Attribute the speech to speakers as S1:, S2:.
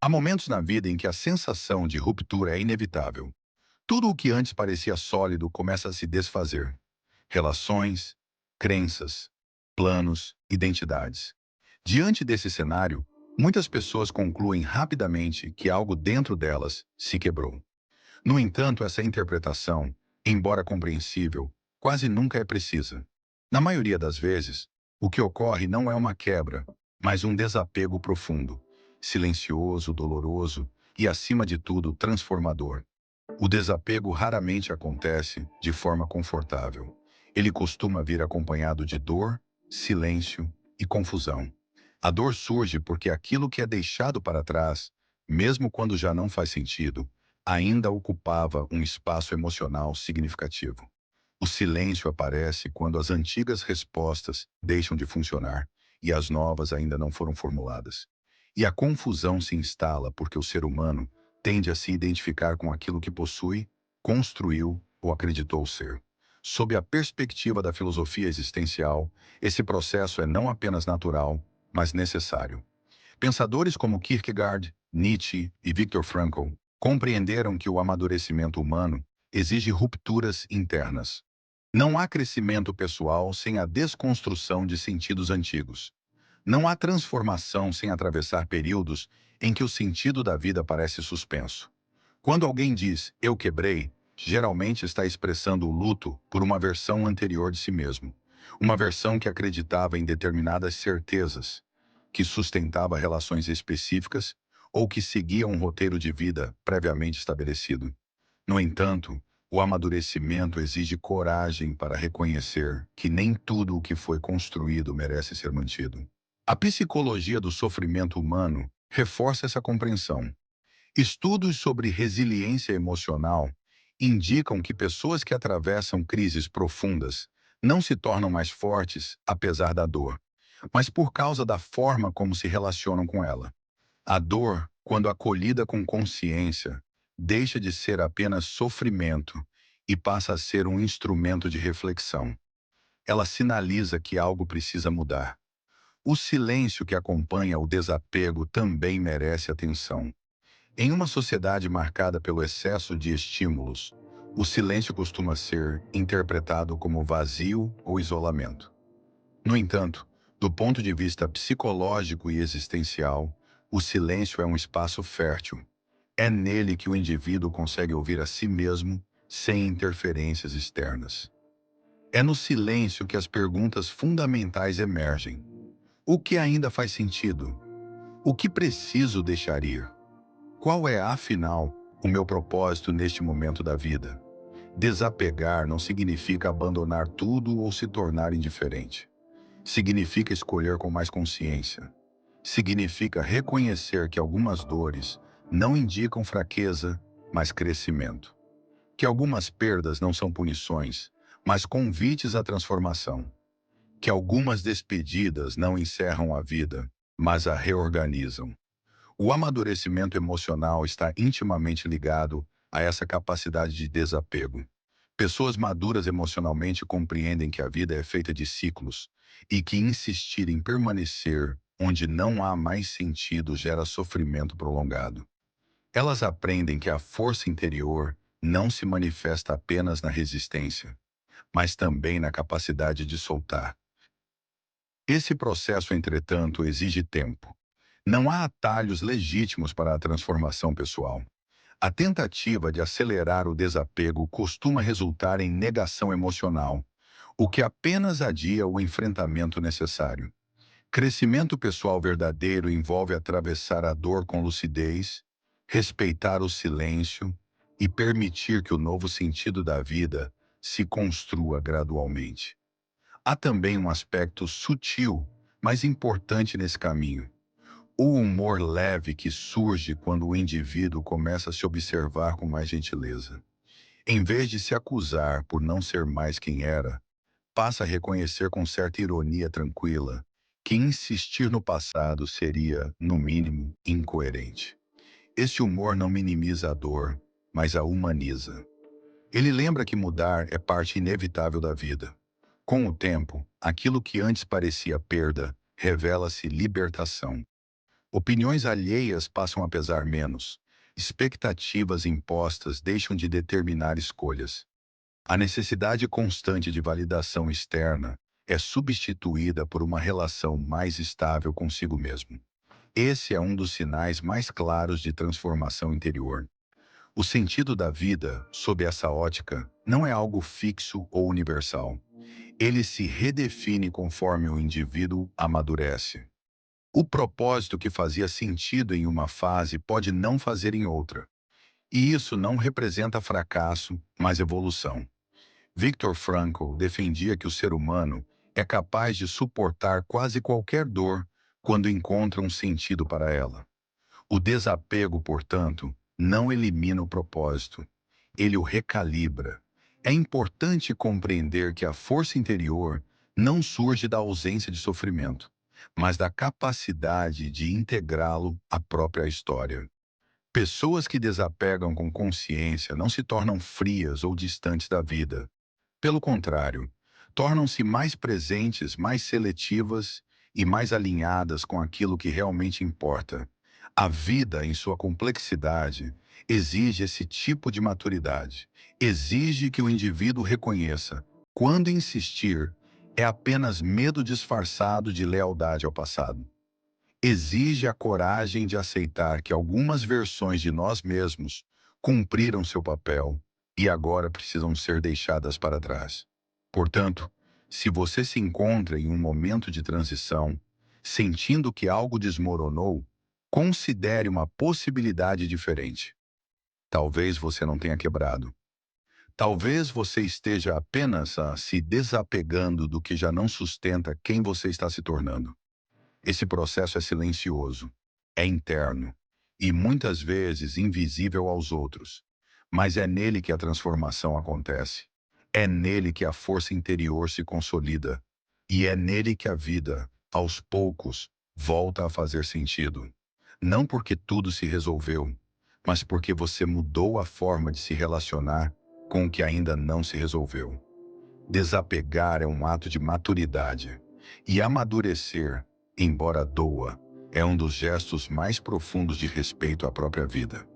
S1: Há momentos na vida em que a sensação de ruptura é inevitável. Tudo o que antes parecia sólido começa a se desfazer. Relações, crenças, planos, identidades. Diante desse cenário, muitas pessoas concluem rapidamente que algo dentro delas se quebrou. No entanto, essa interpretação, embora compreensível, quase nunca é precisa. Na maioria das vezes, o que ocorre não é uma quebra, mas um desapego profundo, silencioso, doloroso e, acima de tudo, transformador. O desapego raramente acontece de forma confortável. Ele costuma vir acompanhado de dor, silêncio e confusão. A dor surge porque aquilo que é deixado para trás, mesmo quando já não faz sentido, ainda ocupava um espaço emocional significativo. O silêncio aparece quando as antigas respostas deixam de funcionar e as novas ainda não foram formuladas. E a confusão se instala porque o ser humano tende a se identificar com aquilo que possui, construiu ou acreditou ser. Sob a perspectiva da filosofia existencial, esse processo é não apenas natural, mas necessário. Pensadores como Kierkegaard, Nietzsche e Viktor Frankl compreenderam que o amadurecimento humano exige rupturas internas. Não há crescimento pessoal sem a desconstrução de sentidos antigos. Não há transformação sem atravessar períodos em que o sentido da vida parece suspenso. Quando alguém diz "eu quebrei", geralmente está expressando o luto por uma versão anterior de si mesmo. Uma versão que acreditava em determinadas certezas, que sustentava relações específicas ou que seguia um roteiro de vida previamente estabelecido. No entanto, o amadurecimento exige coragem para reconhecer que nem tudo o que foi construído merece ser mantido. A psicologia do sofrimento humano reforça essa compreensão. Estudos sobre resiliência emocional indicam que pessoas que atravessam crises profundas não se tornam mais fortes apesar da dor, mas por causa da forma como se relacionam com ela. A dor, quando acolhida com consciência, deixa de ser apenas sofrimento e passa a ser um instrumento de reflexão. Ela sinaliza que algo precisa mudar. O silêncio que acompanha o desapego também merece atenção. Em uma sociedade marcada pelo excesso de estímulos, o silêncio costuma ser interpretado como vazio ou isolamento. No entanto, do ponto de vista psicológico e existencial, o silêncio é um espaço fértil. É nele que o indivíduo consegue ouvir a si mesmo sem interferências externas. É no silêncio que as perguntas fundamentais emergem. O que ainda faz sentido? O que preciso deixar ir? Qual é, afinal, o meu propósito neste momento da vida? Desapegar não significa abandonar tudo ou se tornar indiferente. Significa escolher com mais consciência. Significa reconhecer que algumas dores não indicam fraqueza, mas crescimento. Que algumas perdas não são punições, mas convites à transformação. Que algumas despedidas não encerram a vida, mas a reorganizam. O amadurecimento emocional está intimamente ligado a essa capacidade de desapego. Pessoas maduras emocionalmente compreendem que a vida é feita de ciclos e que insistir em permanecer onde não há mais sentido gera sofrimento prolongado. Elas aprendem que a força interior não se manifesta apenas na resistência, mas também na capacidade de soltar. Esse processo, entretanto, exige tempo. Não há atalhos legítimos para a transformação pessoal. A tentativa de acelerar o desapego costuma resultar em negação emocional, o que apenas adia o enfrentamento necessário. Crescimento pessoal verdadeiro envolve atravessar a dor com lucidez, respeitar o silêncio e permitir que o novo sentido da vida se construa gradualmente. Há também um aspecto sutil, mas importante nesse caminho. O humor leve que surge quando o indivíduo começa a se observar com mais gentileza. Em vez de se acusar por não ser mais quem era, passa a reconhecer com certa ironia tranquila que insistir no passado seria, no mínimo, incoerente. Esse humor não minimiza a dor, mas a humaniza. Ele lembra que mudar é parte inevitável da vida. Com o tempo, aquilo que antes parecia perda revela-se libertação. Opiniões alheias passam a pesar menos. Expectativas impostas deixam de determinar escolhas. A necessidade constante de validação externa é substituída por uma relação mais estável consigo mesmo. Esse é um dos sinais mais claros de transformação interior. O sentido da vida, sob essa ótica, não é algo fixo ou universal. Ele se redefine conforme o indivíduo amadurece. O propósito que fazia sentido em uma fase pode não fazer em outra. E isso não representa fracasso, mas evolução. Viktor Frankl defendia que o ser humano é capaz de suportar quase qualquer dor quando encontra um sentido para ela. O desapego, portanto, não elimina o propósito, ele o recalibra. É importante compreender que a força interior não surge da ausência de sofrimento, mas da capacidade de integrá-lo à própria história. Pessoas que desapegam com consciência não se tornam frias ou distantes da vida. Pelo contrário, tornam-se mais presentes, mais seletivas e mais alinhadas com aquilo que realmente importa. A vida, em sua complexidade, exige esse tipo de maturidade. Exige que o indivíduo reconheça, quando insistir, é apenas medo disfarçado de lealdade ao passado. Exige a coragem de aceitar que algumas versões de nós mesmos cumpriram seu papel e agora precisam ser deixadas para trás. Portanto, se você se encontra em um momento de transição, sentindo que algo desmoronou, considere uma possibilidade diferente. Talvez você não tenha quebrado. Talvez você esteja apenas se desapegando do que já não sustenta quem você está se tornando. Esse processo é silencioso, é interno e muitas vezes invisível aos outros. Mas é nele que a transformação acontece. É nele que a força interior se consolida. E é nele que a vida, aos poucos, volta a fazer sentido. Não porque tudo se resolveu, mas porque você mudou a forma de se relacionar com o que ainda não se resolveu. Desapegar é um ato de maturidade. E amadurecer, embora doa, é um dos gestos mais profundos de respeito à própria vida.